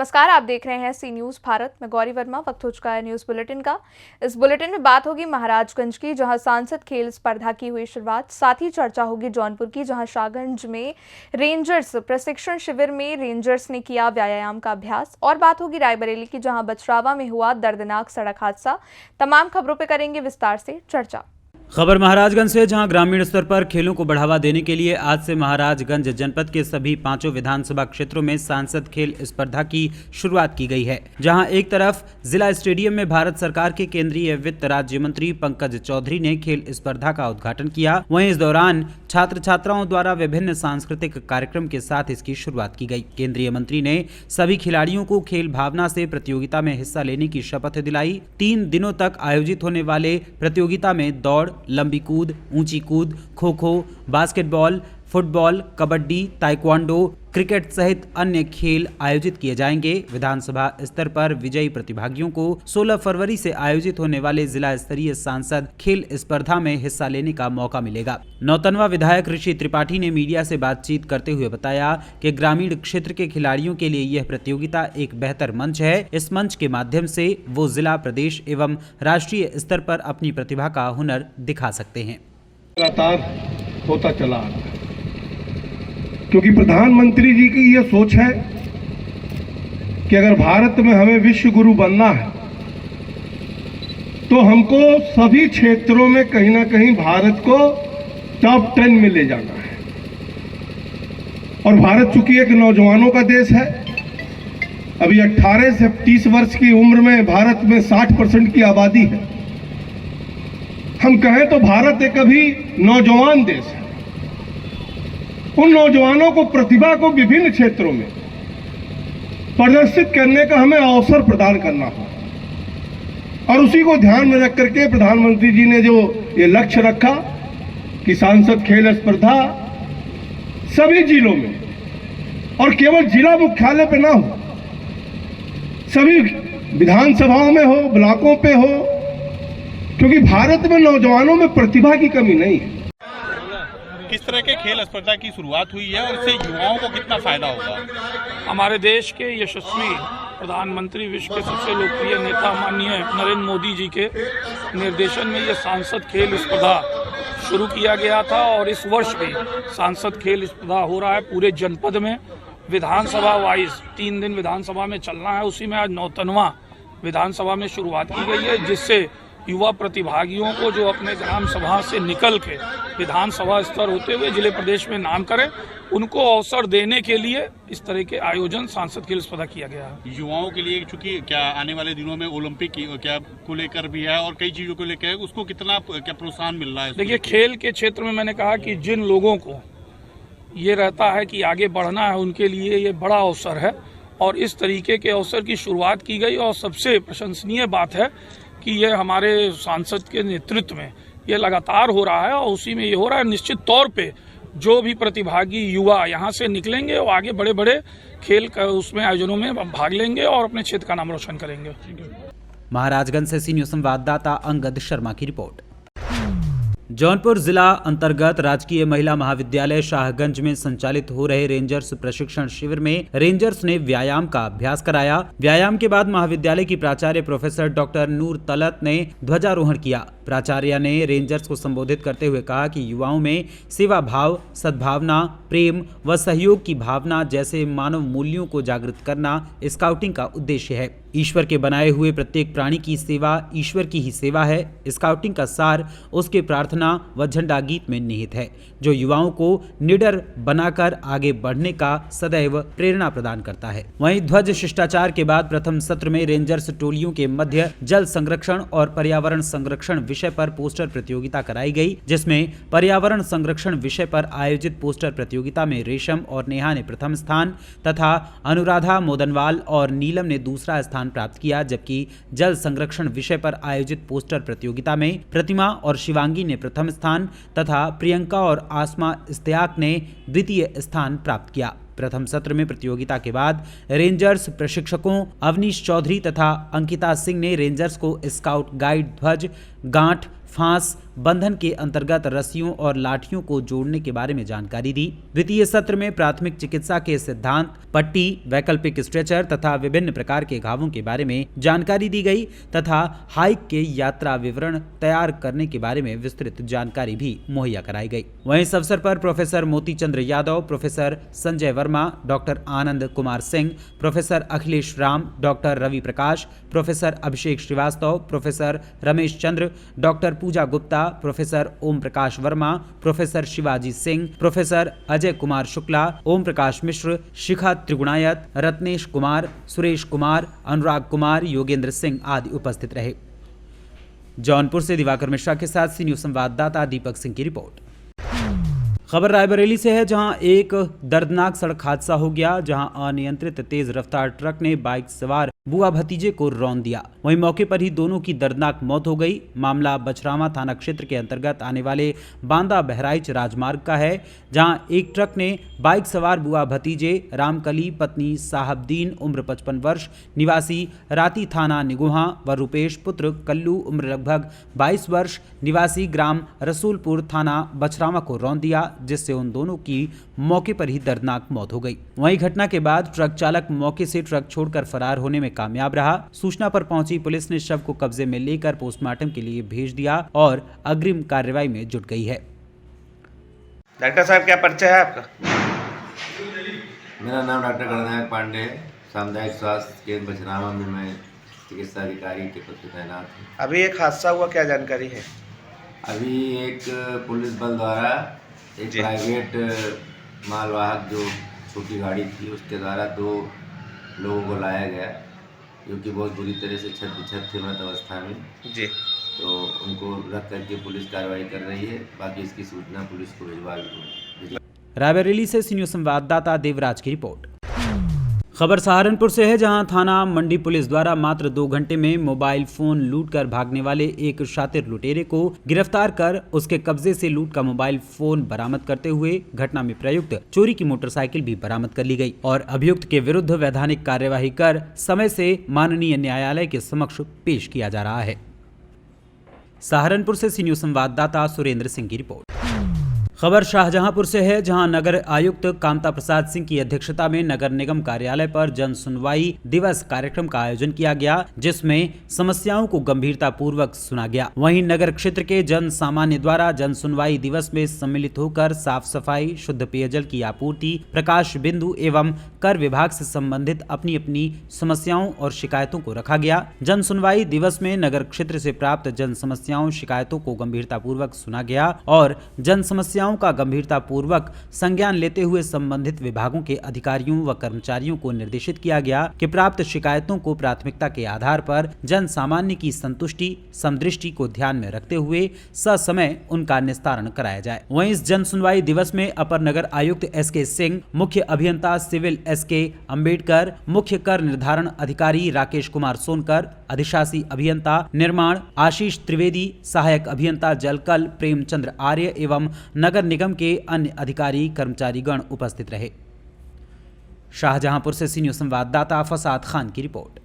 नमस्कार, आप देख रहे हैं सी न्यूज़ भारत। मैं गौरी वर्मा। वक्त हो चुका है न्यूज़ बुलेटिन का। इस बुलेटिन में बात होगी महाराजगंज की, जहां सांसद खेल स्पर्धा की हुई शुरुआत। साथ ही चर्चा होगी जौनपुर की, जहां शाहगंज में रेंजर्स प्रशिक्षण शिविर में रेंजर्स ने किया व्यायाम का अभ्यास। और बात होगी रायबरेली की, जहां बछरावा में हुआ दर्दनाक सड़क हादसा। तमाम खबरों पर करेंगे विस्तार से चर्चा। खबर महाराजगंज से, जहां ग्रामीण स्तर पर खेलों को बढ़ावा देने के लिए आज से महाराजगंज जनपद के सभी 5 विधानसभा क्षेत्रों में सांसद खेल स्पर्धा की शुरुआत की गई है। जहां एक तरफ जिला स्टेडियम में भारत सरकार के केंद्रीय वित्त राज्य मंत्री पंकज चौधरी ने खेल स्पर्धा का उद्घाटन किया, वहीं इस दौरान छात्र छात्राओं द्वारा विभिन्न सांस्कृतिक कार्यक्रम के साथ इसकी शुरुआत की गई। केंद्रीय मंत्री ने सभी खिलाड़ियों को खेल भावना से प्रतियोगिता में हिस्सा लेने की शपथ दिलाई। 3 दिनों तक आयोजित होने वाले प्रतियोगिता में दौड़, लंबी कूद, ऊंची कूद, kho kho, basketball, football, kabaddi, taekwondo, cricket सहित अन्य खेल आयोजित किए जाएंगे। विधानसभा स्तर पर विजयी प्रतिभागियों को 16 फरवरी से आयोजित होने वाले जिला स्तरीय सांसद खेल स्पर्धा में हिस्सा लेने का मौका मिलेगा। नौतनवा विधायक ऋषि त्रिपाठी ने मीडिया से बातचीत करते हुए बताया कि ग्रामीण क्षेत्र के खिलाड़ियों के लिए यह प्रतियोगिता एक बेहतर मंच है। इस मंच के माध्यम से वो जिला, प्रदेश एवं राष्ट्रीय स्तर पर अपनी प्रतिभा का हुनर दिखा सकते हैं। लगातार होता चला आ रहा है, क्योंकि प्रधानमंत्री जी की यह सोच है कि अगर भारत में हमें विश्व गुरु बनना है तो हमको सभी क्षेत्रों में कहीं ना कहीं भारत को टॉप 10 में ले जाना है। और भारत चूंकि एक नौजवानों का देश है, अभी 18 से 30 वर्ष की उम्र में भारत में 60% की आबादी है। हम कहें तो भारत एक अभी नौजवान देश है। उन नौजवानों को, प्रतिभा को विभिन्न क्षेत्रों में प्रदर्शित करने का हमें अवसर प्रदान करना होगा। और उसी को ध्यान में रख करके प्रधानमंत्री जी ने जो ये लक्ष्य रखा कि सांसद खेल स्पर्धा सभी जिलों में, और केवल जिला मुख्यालय पे ना हो, सभी विधानसभाओं में हो, ब्लॉकों पे हो, क्योंकि भारत में नौजवानों में प्रतिभा की कमी नहीं है। किस तरह के खेल स्पर्धा की शुरुआत हुई है और इससे युवाओं को कितना फायदा होगा? हमारे देश के यशस्वी प्रधानमंत्री, विश्व के सबसे लोकप्रिय नेता माननीय नरेंद्र मोदी जी के निर्देशन में ये सांसद खेल स्पर्धा शुरू किया गया था और इस वर्ष भी सांसद खेल स्पर्धा हो रहा है पूरे जनपद में। विधानसभा वाइज 3 दिन विधानसभा में चलना है, उसी में आज नौतनवा विधानसभा में शुरुआत की गई है, जिससे युवा प्रतिभागियों को जो अपने ग्राम सभा से निकल के विधानसभा स्तर होते हुए जिले प्रदेश में नाम करें, उनको अवसर देने के लिए इस तरह के आयोजन सांसद खेल स्पर्धा किया गया है। युवाओं के लिए चूंकि क्या आने वाले दिनों में ओलंपिक क्या को लेकर भी है और कई चीजों को लेकर, उसको कितना क्या प्रोत्साहन मिल रहा है? देखिए, खेल के क्षेत्र में मैंने कहा कि जिन लोगों को ये रहता है कि आगे बढ़ना है, उनके लिए ये बड़ा अवसर है और इस तरीके के अवसर की शुरुआत की गई। और सबसे प्रशंसनीय बात है कि ये हमारे सांसद के नेतृत्व में ये लगातार हो रहा है और उसी में ये हो रहा है। निश्चित तौर पे जो भी प्रतिभागी युवा यहाँ से निकलेंगे और आगे बड़े बड़े खेल उसमें आयोजनों में भाग लेंगे और अपने क्षेत्र का नाम रोशन करेंगे। महाराजगंज से सी न्यूज़ संवाददाता अंगद शर्मा की रिपोर्ट। जौनपुर जिला अंतर्गत राजकीय महिला महाविद्यालय शाहगंज में संचालित हो रहे रेंजर्स प्रशिक्षण शिविर में रेंजर्स ने व्यायाम का अभ्यास कराया। व्यायाम के बाद महाविद्यालय की प्राचार्य प्रोफेसर डॉक्टर नूर तलत ने ध्वजारोहण किया। प्राचार्य ने रेंजर्स को संबोधित करते हुए कहा कि युवाओं में सेवा भाव, सद्भावना, प्रेम व सहयोग की भावना जैसे मानव मूल्यों को जागृत करना स्काउटिंग का उद्देश्य है। ईश्वर के बनाए हुए प्रत्येक प्राणी की सेवा ईश्वर की ही सेवा है। स्काउटिंग का सार उसके प्रार्थना व झंडा गीत में निहित है, जो युवाओं को निडर बनाकर आगे बढ़ने का सदैव प्रेरणा प्रदान करता है। वहीं ध्वज शिष्टाचार के बाद प्रथम सत्र में रेंजर्स टोलियों के मध्य जल संरक्षण और पर्यावरण संरक्षण विषय पर पोस्टर प्रतियोगिता कराई गई, जिसमें पर्यावरण संरक्षण विषय पर आयोजित पोस्टर प्रतियोगिता में रेशम और नेहा ने प्रथम स्थान तथा अनुराधा, मोदनवाल और नीलम ने दूसरा स्थान प्राप्त किया, जबकि जल संरक्षण विषय पर आयोजित पोस्टर प्रतियोगिता में प्रतिमा और शिवांगी ने प्रथम स्थान तथा प्रियंका और आसमा इस्तियाक ने द्वितीय स्थान प्राप्त किया। प्रथम सत्र में प्रतियोगिता के बाद रेंजर्स प्रशिक्षकों अवनीश चौधरी तथा अंकिता सिंह ने रेंजर्स को स्काउट गाइड ध्वज, गांठ, फांस, बंधन के अंतर्गत रस्सियों और लाठियों को जोड़ने के बारे में जानकारी दी। द्वितीय सत्र में प्राथमिक चिकित्सा के सिद्धांत, पट्टी, वैकल्पिक स्ट्रेचर तथा विभिन्न प्रकार के घावों के बारे में जानकारी दी गई तथा हाइक के यात्रा विवरण तैयार करने के बारे में विस्तृत जानकारी भी मुहैया कराई गई। वहीं इस अवसर पर professor Motichandra Yadav, professor Sanjay Verma, doctor Anand Kumar Singh, professor Akhilesh Ram, doctor Ravi Prakash, professor Abhishek Srivastava, professor Ramesh Chandra, doctor Pooja Gupta, professor Om Prakash Verma, professor Shivaji Singh, professor Ajay Kumar Shukla, Om Prakash Mishra, Shikha Trigunayat, Ratnesh Kumar, Suresh Kumar, Anurag Kumar, Yogendra Singh आदि उपस्थित रहे। जौनपुर से दिवाकर मिश्रा के साथ सी न्यूज संवाददाता दीपक सिंह की रिपोर्ट। खबर रायबरेली से है, जहां एक दर्दनाक सड़क हादसा हो गया, जहां अनियंत्रित तेज रफ्तार ट्रक ने बाइक सवार बुआ भतीजे को रौंद दिया। वहीं मौके पर ही दोनों की दर्दनाक मौत हो गई। मामला बछरावा थाना क्षेत्र के अंतर्गत आने वाले बांदा बहराइच राजमार्ग का है, जहां एक ट्रक ने बाइक सवार बुआ भतीजे रामकली पत्नी साहबदीन उम्र 55 वर्ष निवासी राती थाना निगोहा व रुपेश पुत्र कल्लू उम्र लगभग 22 वर्ष निवासी ग्राम रसूलपुर थाना बछरावा को रौंद दिया, जिससे उन दोनों की मौके पर ही दर्दनाक मौत हो गई। वहीं घटना के बाद ट्रक चालक मौके से ट्रक छोड़कर फरार होने में कामयाब रहा। सूचना पर पहुंची पुलिस ने शव को कब्जे में लेकर पोस्टमार्टम के लिए भेज दिया और अग्रिम कार्रवाई में जुट गई है। डॉक्टर साहब, क्या परिचय है आपका? मेरा नाम डॉक्टर गणनायक पांडे है। सामुदायिक स्वास्थ्य केंद्र बछरावा में मैं चिकित्सा अधिकारी के पद पर तैनात हूँ। अभी एक हादसा हुआ, क्या जानकारी है? अभी एक पुलिस बल द्वारा एक प्राइवेट मालवाहक जो छोटी गाड़ी थी उसके द्वारा 2 लोगों को लाया गया, जो कि बहुत बुरी तरह से छत थे मृत अवस्था में जी। तो उनको रख करके पुलिस कार्रवाई कर रही है। बाकी इसकी सूचना पुलिस को भिजवा दी। रायबरेली से सी न्यूज संवाददाता देवराज की रिपोर्ट। खबर सहारनपुर से है, जहां थाना मंडी पुलिस द्वारा मात्र 2 घंटे में मोबाइल फोन लूटकर भागने वाले एक शातिर लुटेरे को गिरफ्तार कर उसके कब्जे से लूट का मोबाइल फोन बरामद करते हुए घटना में प्रयुक्त चोरी की मोटरसाइकिल भी बरामद कर ली गई और अभियुक्त के विरुद्ध वैधानिक कार्यवाही कर समय से माननीय न्यायालय के समक्ष पेश किया जा रहा है। सहारनपुर से सी न्यूज संवाददाता सुरेंद्र सिंह की रिपोर्ट। खबर शाहजहांपुर से है, जहां नगर आयुक्त कामता प्रसाद सिंह की अध्यक्षता में नगर निगम कार्यालय पर जन सुनवाई दिवस कार्यक्रम का आयोजन किया गया, जिसमें समस्याओं को गंभीरता पूर्वक सुना गया। वहीं नगर क्षेत्र के जन सामान्य द्वारा जन सुनवाई दिवस में सम्मिलित होकर साफ सफाई, शुद्ध पेयजल की आपूर्ति, प्रकाश बिंदु एवं कर विभाग से संबंधित अपनी अपनी समस्याओं और शिकायतों को रखा गया। जन सुनवाई दिवस में नगर क्षेत्र से प्राप्त जन समस्याओं शिकायतों को गंभीरता पूर्वक सुना गया और जन समस्याओं का गंभीरता पूर्वक संज्ञान लेते हुए संबंधित विभागों के अधिकारियों व कर्मचारियों को निर्देशित किया गया कि प्राप्त शिकायतों को प्राथमिकता के आधार पर जन सामान्य की संतुष्टि समदृष्टि को ध्यान में रखते हुए ससमय उनका निस्तारण कराया जाए। वहीं इस जन सुनवाई दिवस में अपर नगर आयुक्त SK सिंह, मुख्य अभियंता सिविल SK अम्बेडकर, मुख्य कर निर्धारण अधिकारी राकेश कुमार सोनकर, अधिशासी अभियंता निर्माण आशीष त्रिवेदी, सहायक अभियंता जलकल प्रेमचंद्र आर्य एवं नगर निगम के अन्य अधिकारी कर्मचारी गण उपस्थित रहे। शाहजहांपुर से सी न्यूज संवाददाता फसाद खान की रिपोर्ट।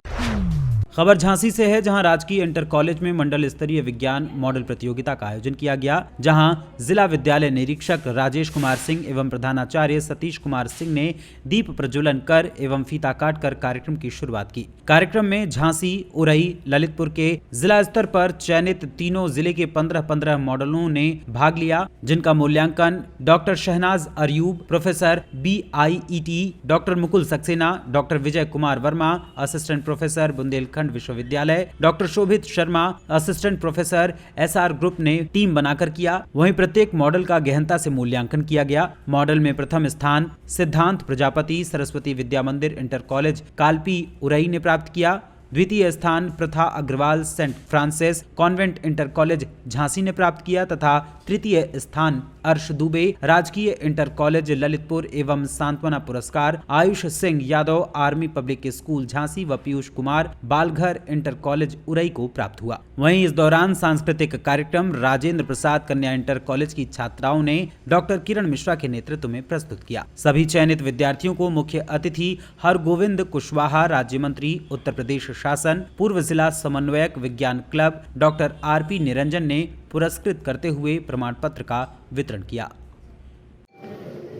खबर झांसी से है, जहां राजकीय इंटर कॉलेज में मंडल स्तरीय विज्ञान मॉडल प्रतियोगिता का आयोजन किया गया, जहां जिला विद्यालय निरीक्षक राजेश कुमार सिंह एवं प्रधानाचार्य सतीश कुमार सिंह ने दीप प्रज्वलन कर एवं फीता काट कर कार्यक्रम की शुरुआत की। कार्यक्रम में झांसी, उरई, ललितपुर के जिला स्तर पर चयनित तीनों जिले के 15-15 मॉडलों ने भाग लिया, जिनका मूल्यांकन doctor Shahnaz Aryub, professor BIET, doctor Mukul Saxena, doctor Vijay Kumar Verma, assistant professor Bundelkhand विश्वविद्यालय, doctor Shobhit Sharma, assistant professor SR group ने टीम बनाकर किया। वहीं प्रत्येक मॉडल का गहनता से मूल्यांकन किया गया। मॉडल में प्रथम स्थान सिद्धांत प्रजापति सरस्वती विद्या मंदिर इंटर कॉलेज कालपी उरई ने प्राप्त किया। द्वितीय स्थान Pratha Agarwal Saint Francis convent inter college Jhansi ने प्राप्त किया तथा तृतीय स्थान अर्श दुबे राजकीय इंटर कॉलेज ललितपुर एवं सांत्वना पुरस्कार Ayush Singh Yadav army public school Jhansi व पीयूष कुमार बालघर इंटर कॉलेज उरई को प्राप्त हुआ। वहीं इस दौरान सांस्कृतिक कार्यक्रम राजेंद्र प्रसाद कन्या इंटर कॉलेज की छात्राओं ने डॉक्टर किरण मिश्रा के नेतृत्व में प्रस्तुत किया। सभी चयनित विद्यार्थियों को मुख्य अतिथि हरगोविंद कुशवाहा राज्य मंत्री उत्तर प्रदेश प्रशासन पूर्व जिला समन्वयक विज्ञान क्लब डॉक्टर आरपी निरंजन ने पुरस्कृत करते हुए प्रमाण पत्र का वितरण किया।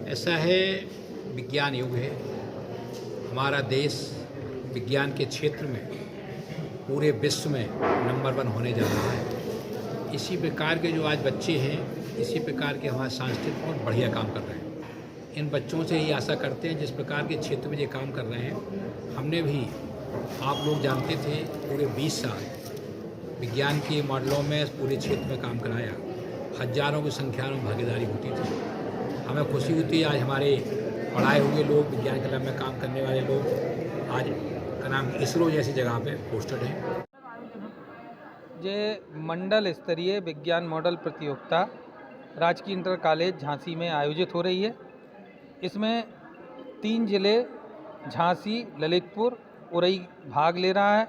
ऐसा है, विज्ञान युग है। हमारा देश विज्ञान के क्षेत्र में पूरे विश्व में नंबर 1 होने जा रहा है। इसी प्रकार के जो आज बच्चे हैं, इसी प्रकार के हमारे सांस्कृतिक बहुत बढ़िया काम कर रहे हैं। इन बच्चों से ही आशा करते हैं जिस प्रकार के क्षेत्र में ये काम कर रहे हैं। हमने भी, आप लोग जानते थे, पूरे 20 साल विज्ञान के मॉडलों में पूरे क्षेत्र में काम कराया। हजारों की संख्या में भागीदारी होती थी। हमें खुशी होती है आज हमारे पढ़ाए हुए लोग, विज्ञान क्लब में काम करने वाले लोग आज का नाम इसरो जैसी जगह पे पोस्टेड हैं। ये मंडल स्तरीय विज्ञान मॉडल प्रतियोगिता राजकीय इंटर कॉलेज झांसी में आयोजित हो रही है। इसमें 3 जिले झांसी, ललितपुर, उरई भाग ले रहा है।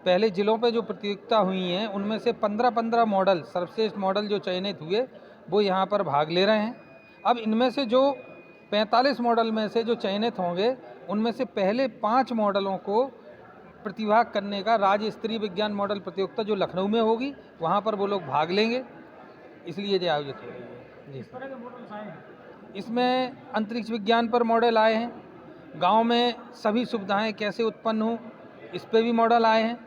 पहले जिलों पे जो प्रतियोगिता हुई हैं उनमें से 15-15 मॉडल, सर्वश्रेष्ठ मॉडल जो चयनित हुए वो यहाँ पर भाग ले रहे हैं। अब इनमें से जो 45 मॉडल में से जो चयनित होंगे उनमें से पहले 5 मॉडलों को प्रतिभाग करने का राज्य स्तरीय विज्ञान मॉडल प्रतियोगिता जो लखनऊ में होगी वहाँ पर वो लोग भाग लेंगे, इसलिए ये आयोजित हो रही है। जी, इसमें अंतरिक्ष विज्ञान पर मॉडल आए हैं, गांव में सभी सुविधाएं कैसे उत्पन्न हों इस पर भी मॉडल आए हैं,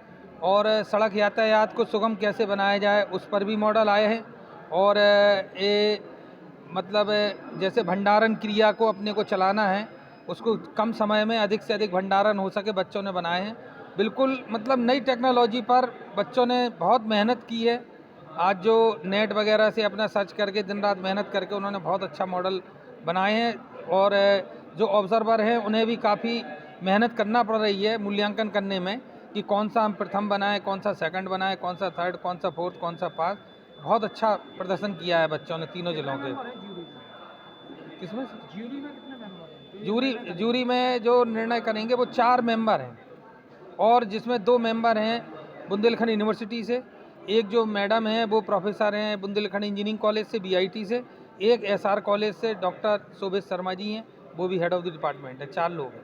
और सड़क यातायात को सुगम कैसे बनाया जाए उस पर भी मॉडल आए हैं, और ये मतलब जैसे भंडारण क्रिया को अपने को चलाना है, उसको कम समय में अधिक से अधिक भंडारण हो सके बच्चों ने बनाए हैं। बिल्कुल मतलब नई टेक्नोलॉजी पर बच्चों ने बहुत मेहनत की है। आज जो नेट वगैरह से अपना सर्च करके दिन रात मेहनत करके उन्होंने बहुत अच्छा मॉडल बनाए हैं, और जो ऑब्जर्वर हैं उन्हें भी काफ़ी मेहनत करना पड़ रही है मूल्यांकन करने में कि कौन सा हम प्रथम बनाएं, कौन सा सेकंड बनाएं, कौन सा थर्ड, कौन सा फोर्थ, कौन सा पास। बहुत अच्छा प्रदर्शन किया है बच्चों ने तीनों जिलों के। किसमें जूरी में जो निर्णय करेंगे वो 4 मेंबर हैं, और जिसमें 2 मेंबर हैं बुंदेलखंड यूनिवर्सिटी से, एक जो मैडम हैं वो प्रोफेसर हैं बुंदेलखंड इंजीनियरिंग कॉलेज से BIT से, एक SR कॉलेज से डॉक्टर शोभित शर्मा जी हैं, वो भी हेड ऑफ द डिपार्टमेंट है। 4 लोग हैं।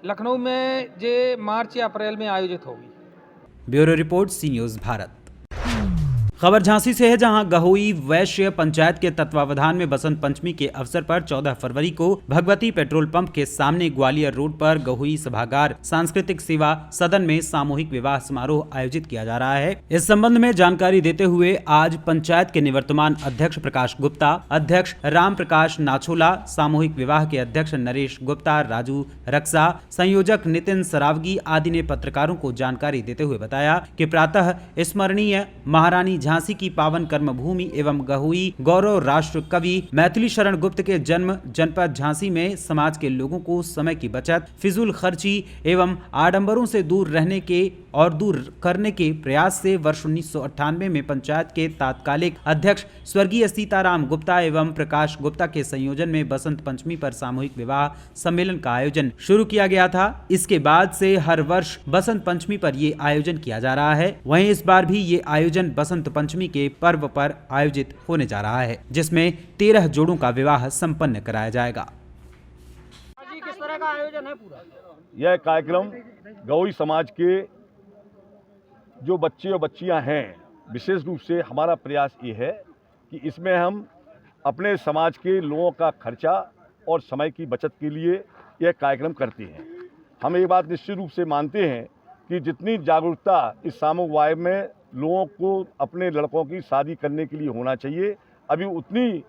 लखनऊ में ये मार्च या अप्रैल में आयोजित होगी। ब्यूरो रिपोर्ट, सी न्यूज़ भारत। खबर झांसी से है, जहां गहोई वैश्य पंचायत के तत्वावधान में बसंत पंचमी के अवसर पर 14 फरवरी को भगवती पेट्रोल पंप के सामने ग्वालियर रोड पर गहोई सभागार सांस्कृतिक सेवा सदन में सामूहिक विवाह समारोह आयोजित किया जा रहा है। इस संबंध में जानकारी देते हुए आज पंचायत के निवर्तमान अध्यक्ष प्रकाश गुप्ता, अध्यक्ष राम प्रकाश नाछोला, सामूहिक विवाह के अध्यक्ष नरेश गुप्ता, राजू रक्सा, संयोजक नितिन सरावगी आदि ने पत्रकारों को जानकारी देते हुए बताया कि प्रातः स्मरणीय महारानी झांसी की पावन कर्मभूमि एवं गहोई गौरव राष्ट्र कवि मैथिली शरण गुप्त के जन्म जनपद झांसी में समाज के लोगों को समय की बचत, फिजूल खर्ची एवं आडंबरों से दूर रहने के और दूर करने के प्रयास से वर्ष 1998 में पंचायत के तात्कालिक अध्यक्ष स्वर्गीय सीताराम गुप्ता एवं प्रकाश गुप्ता के संयोजन में बसंत पंचमी पर सामूहिक विवाह सम्मेलन का आयोजन शुरू किया गया था। इसके बाद से हर वर्ष बसंत पंचमी पर ये आयोजन किया जा रहा है। वहीं इस बार भी ये आयोजन बसंत पंचमी के पर्व पर आयोजित होने जा रहा है, जिसमें 13 जोड़ों का विवाह संपन्न कराया जाएगा। किस तरह का आयोजन है पूरा? यह कार्यक्रम गहोई समाज के जो बच्चे और बच्चियां हैं, विशेष रूप से हमारा प्रयास ये है कि इसमें हम अपने समाज के लोगों का खर्चा और समय की बचत के लिए यह कार्यक्रम करते हैं। हम ये बात निश्चित रूप से मानते हैं कि जितनी जागरूकता इस सामूहिक विवाह में लोगों को अपने लड़कों की शादी करने के लिए होना चाहिए, अभी उतनी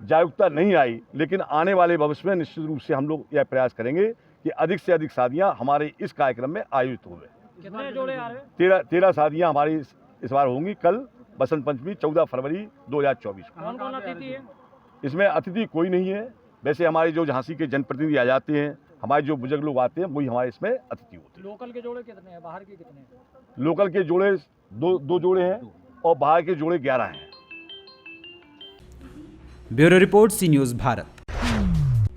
जागरूकता नहीं आई, लेकिन आने वाले भविष्य में निश्चित रूप से हम लोग यह प्रयास करेंगे कि अधिक से अधिक शादियां हमारे इस कार्यक्रम में आयोजित होंगे। कितने जोड़े आ रहे हैं? 13 शादियां हमारी इस बार होंगी। कल बसंत पंचमी 14 फरवरी 2024 को। कौन कौन अतिथि है? इसमें अतिथि कोई नहीं है। वैसे हमारे जो झांसी के जनप्रतिनिधि आ जाते हैं, हमारे जो बुजुर्ग लोग आते हैं, वही हमारे इसमें अतिथि होते हैं। लोकल के जोड़े कितने हैं, बाहर के कितने हैं? लोकल के जोड़े दो जोड़े हैं और बाहर के जोड़े 11 हैं। ब्यूरो रिपोर्ट, सी न्यूज़ भारत।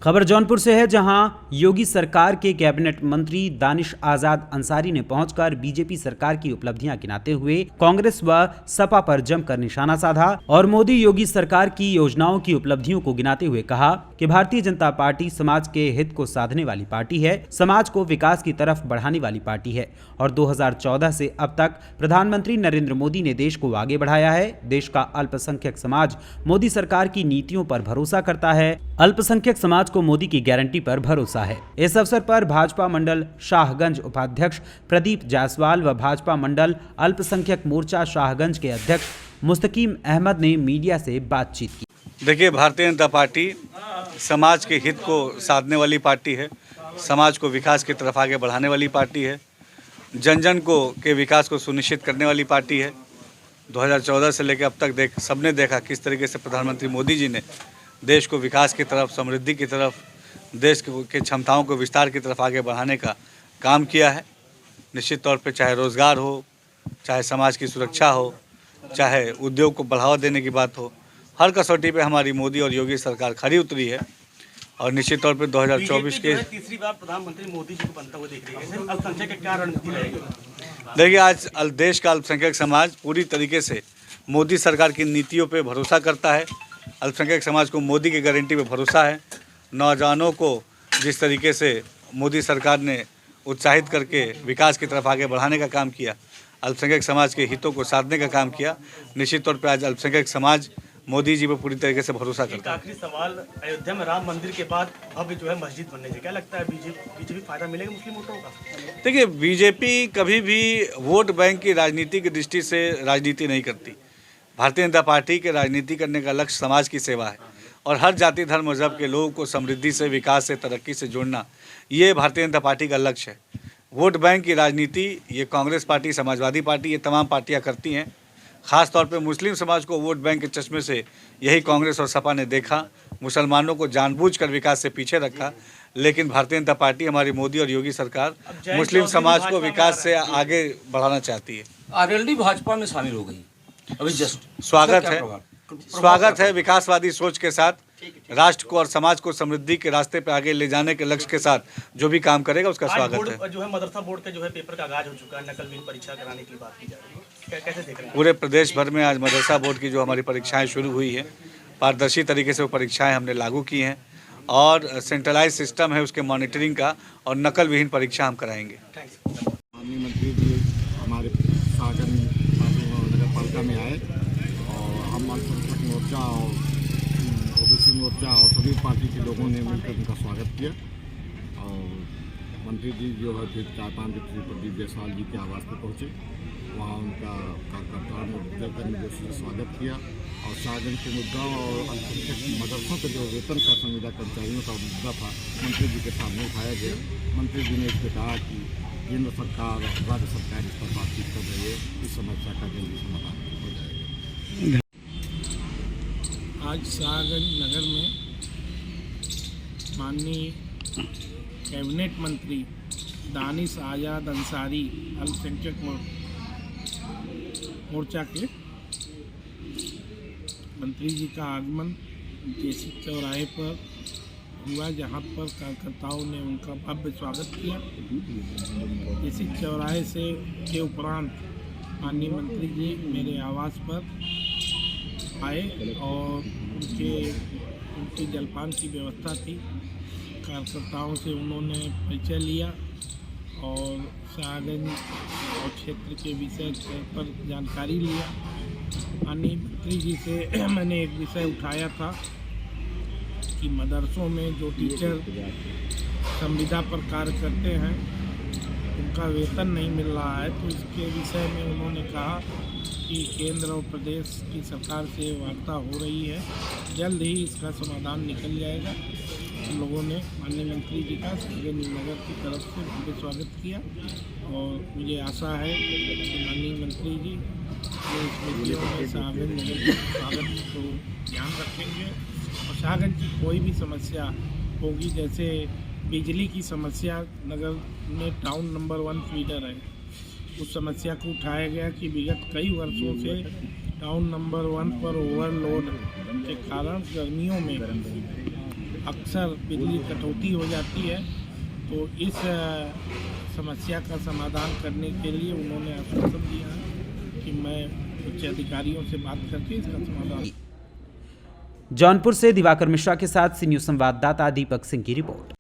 खबर जौनपुर से है, जहां योगी सरकार के कैबिनेट मंत्री दानिश आजाद अंसारी ने पहुंचकर बीजेपी सरकार की उपलब्धियां गिनाते हुए कांग्रेस व सपा पर जमकर निशाना साधा और मोदी योगी सरकार की योजनाओं की उपलब्धियों को गिनाते हुए कहा कि भारतीय जनता पार्टी समाज के हित को साधने वाली पार्टी है, समाज को विकास की तरफ बढ़ाने वाली पार्टी है और 2014 से अब तक प्रधानमंत्री नरेंद्र मोदी ने देश को आगे बढ़ाया है। देश का अल्पसंख्यक समाज मोदी सरकार की नीतियों पर भरोसा करता है। अल्पसंख्यक समाज को मोदी की गारंटी पर भरोसा है। इस अवसर पर भाजपा मंडल शाहगंज उपाध्यक्ष प्रदीप जायसवाल व भाजपा मंडल अल्पसंख्यक मोर्चा शाहगंज के अध्यक्ष मुस्तकीम अहमद ने मीडिया से बातचीत की। देखिए, भारतीय जनता पार्टी समाज के हित को साधने वाली पार्टी है, समाज को विकास की तरफ आगे बढ़ाने वाली पार्टी है, जन जन को के विकास को सुनिश्चित करने वाली पार्टी है। 2014 से लेकर अब तक सबने देखा किस तरीके से प्रधानमंत्री मोदी जी ने देश को विकास की तरफ, समृद्धि की तरफ, देश के क्षमताओं को विस्तार की तरफ आगे बढ़ाने का काम किया है। निश्चित तौर पे चाहे रोज़गार हो, चाहे समाज की सुरक्षा हो, चाहे उद्योग को बढ़ावा देने की बात हो, हर कसौटी पे हमारी मोदी और योगी सरकार खरी उतरी है। और निश्चित तौर पे 2024 के तीसरी बार प्रधानमंत्री मोदी जी को बनता हुआ देख रही है। अल्पसंख्यक की क्या रणनीति रहेगी? देखिए, आज देश का अल्पसंख्यक समाज पूरी तरीके से मोदी सरकार की नीतियों पे भरोसा करता है। अल्पसंख्यक समाज को मोदी की गारंटी पे भरोसा है। नौजवानों को जिस तरीके से मोदी सरकार ने उत्साहित करके विकास की तरफ आगे बढ़ाने का काम किया, अल्पसंख्यक समाज के हितों को साधने का काम किया, निश्चित तौर पे आज अल्पसंख्यक समाज मोदी जी पे पूरी तरीके से भरोसा करता है। आखिरी सवाल, अयोध्या में राम मंदिर के बाद भव्य जो है मस्जिद बनने से क्या लगता है बीजेपी फायदा मिलेगा मुस्लिम वोटरों का? देखिए, बीजेपी कभी भी वोट बैंक की राजनीति की दृष्टि से राजनीति नहीं करती। भारतीय जनता पार्टी के राजनीति करने का लक्ष्य समाज की सेवा है और हर जाति धर्म मजहब के लोगों को समृद्धि से, विकास से, तरक्की से जोड़ना, ये भारतीय जनता पार्टी का लक्ष्य है। वोट बैंक की राजनीति ये कांग्रेस पार्टी, समाजवादी पार्टी, ये तमाम पार्टियां करती हैं। ख़ास तौर पे मुस्लिम समाज को वोट बैंक के चश्मे से यही कांग्रेस और सपा ने देखा, मुसलमानों को जानबूझकर विकास से पीछे रखा। लेकिन भारतीय जनता पार्टी, हमारी मोदी और योगी सरकार मुस्लिम समाज को विकास से आगे बढ़ाना चाहती है। आरएलडी भाजपा में शामिल हो गई अभी जस्ट। स्वागत है विकासवादी सोच के साथ, राष्ट्र को और समाज को समृद्धि के रास्ते पर आगे ले जाने के लक्ष्य के साथ जो भी काम करेगा उसका स्वागत है। जो है मदरसा बोर्ड का जो है पेपर का आगाज हो चुका है, नकलविहीन परीक्षा कराने की बात की जा रही है, कैसे देख रहे हैं? पूरे प्रदेश भर में आज मदरसा बोर्ड की जो हमारी परीक्षाएं शुरू हुई है, पारदर्शी तरीके से वो परीक्षाएं हमने लागू की हैं और सेंट्रलाइज सिस्टम है उसके मॉनिटरिंग का, और नकल विहीन परीक्षा हम कराएंगे। माननीय मंत्री जी हमारे शाहगंज नगर पालिका में आए और हम अल्पसंख्यक मोर्चा और ओबीसी मोर्चा और सभी पार्टी के लोगों ने मिलकर उनका स्वागत किया। और मंत्री जी जो है फिर 4-5 दिन श्री प्रदीप जायसवाल जी के आवास पर पहुँचे, वहाँ उनका कार्यकर्ताओं ने जलकर मुझे स्वागत किया और शाहगंज के मुद्दा और अल्पसंख्यक मदरसों के जो वेतन का संविदा कर्मचारियों का मुद्दा था मंत्री जी के सामने उठाया गया। मंत्री जी ने इस पर कहा कि केंद्र सरकार और राज्य सरकार इस पर बातचीत कर रही है, इस समस्या का जल्दी समाधान हो जाएगा। आज शाहगंज नगर में माननीय कैबिनेट मंत्री दानिश आजाद अंसारी अल्पसंख्यक मोर्चा के मंत्री जी का आगमन जेसी चौराहे पर हुआ, जहां पर कार्यकर्ताओं ने उनका भव्य स्वागत किया। जेसी चौराहे से के उपरांत माननीय मंत्री जी मेरे आवास पर आए और उनकी जलपान की व्यवस्था थी। कार्यकर्ताओं से उन्होंने परिचय लिया और शाहगंज और क्षेत्र के विषय पर जानकारी लिया। माननीय मंत्री जी से मैंने एक विषय उठाया था कि मदरसों में जो टीचर संविदा पर कार्य करते हैं उनका वेतन नहीं मिल रहा है, तो इसके विषय में उन्होंने कहा कि केंद्र और प्रदेश की सरकार से वार्ता हो रही है, जल्द ही इसका समाधान निकल जाएगा। हम लोगों ने माननीय मंत्री जी का शाहगंज नगर की तरफ से उनका स्वागत किया और मुझे आशा है कि माननीय मंत्री जी जो इस वीडियो में शाहगंज नगर के स्वागत को ध्यान रखेंगे और शाहगंज की कोई भी समस्या होगी, जैसे बिजली की समस्या, नगर में टाउन नंबर 1 फीडर है, उस समस्या को उठाया गया कि विगत कई वर्षों से टाउन नंबर 1 पर ओवरलोड के कारण गर्मियों में अक्सर बिजली कटौती हो जाती है। तो इस समस्या का समाधान करने के लिए उन्होंने आश्वासन दिया है कि मैं उच्च अधिकारियों से बात करके इसका समाधान। जौनपुर से दिवाकर मिश्रा के साथ सी न्यूज़ संवाददाता दीपक सिंह की रिपोर्ट।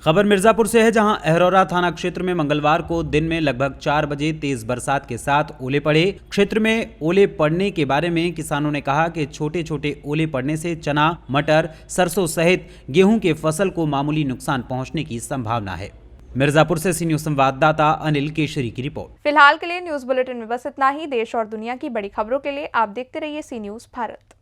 खबर मिर्जापुर से है, जहां अहरौरा थाना क्षेत्र में मंगलवार को दिन में लगभग 4 बजे तेज बरसात के साथ ओले पड़े। क्षेत्र में ओले पड़ने के बारे में किसानों ने कहा कि छोटे छोटे ओले पड़ने से चना, मटर, सरसों सहित गेहूं के फसल को मामूली नुकसान पहुंचने की संभावना है। मिर्जापुर से सी न्यूज़ संवाददाता अनिल केशरी की रिपोर्ट। फिलहाल के लिए न्यूज बुलेटिन में बस इतना ही। देश और दुनिया की बड़ी खबरों के लिए आप देखते रहिए सी न्यूज़ भारत।